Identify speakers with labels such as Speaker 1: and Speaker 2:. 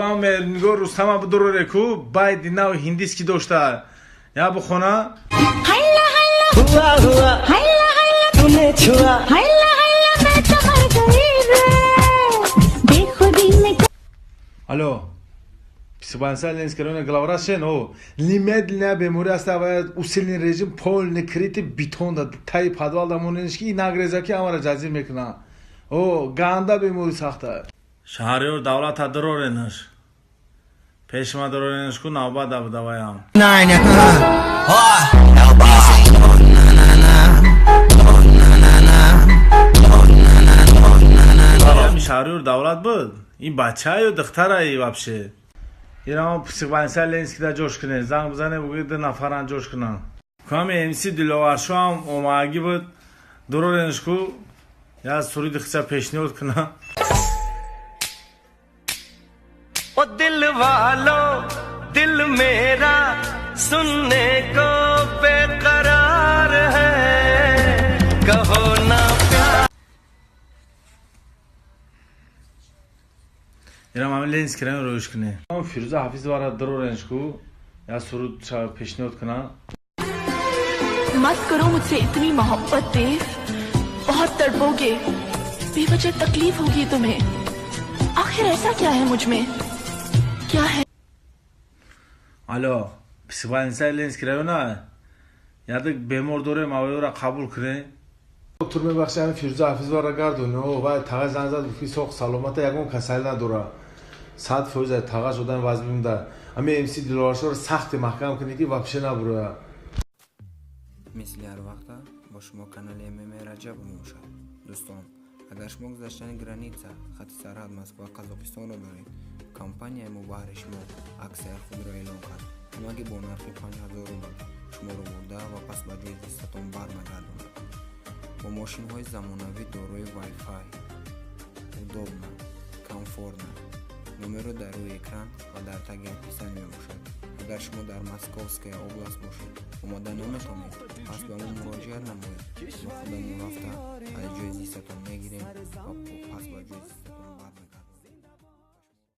Speaker 1: نگاه رستم بدروره کو باید ناو هندیسکی داشته یا بخونه
Speaker 2: हैला हैला हुआ हुआ हैला हैला तूने छुआ हैला हैला मैं तो मर गई रे बेखुदी में
Speaker 1: Алло, специальный скорее главврач, но немедленно бемури оставляет усиленный режим полный критый бетон да тай подвал да моненшки нагрезаки амара жази мекна. О, ганда бемури сахта. Шаҳриёр давлата дуроренаш. Пешма дуроренашку навбат даваям. Шаҳриёр давлат буд. این بچه یا دختره вообще اینا پسیقبانسال لنسکی دا جوش کنه زنگ بزنه بگید ده نفران جوش کنن کامی امسی دلوارشو هم اوماگی بود درورنشکو یا سوری دخچه پیشنیود کنه
Speaker 3: ओ दिल वालों दिल मेरा सुनने को बेकरार है कहो ना प्यार
Speaker 1: اینا همه لنس کرن روش کنه فیروزه حافظ وارد درورنشکو یا سوری پیشنیود کنه
Speaker 4: मत करो मुझसे इतनी मोहब्बत देव बहुत तड़पोगे बेवजह तकलीफ होगी तुम्हें आखिर ऐसा क्या है मुझ में क्या है
Speaker 1: Alo psixoanaliz lens kirayona ya da bemor dore mavayora qabul kine doktor mebaxshani Firuza Hafizova gardone o va tag'az zanzad fi soq salomata yagon kasal nadora sad foiz tag'az shodan vazmimda ами MC Dilwarshor сахти маҳкам кунӣ ки вообще набура
Speaker 5: мисли ҳар вақта бо шумо канали ММА Раҷабов мебошад. дӯстон, агар шумо гузаштани граница хати сарҳад Москва Қозоқистонро доред, компанияи мо баҳри шумо аксияи худро эълон кард. ҳамагӣ бо нархи 5000 рубл шуморо бурда ва пас ба визитатон бармагардонад. бо мошинҳои замонавӣ дорои Wi-Fi удобна, комфортна. номеро дар рӯи экран ва дар таги описание мебошад. агар шумо дар Московская област бошед, омода наметонед, пас ба мо муроҷиат намоед.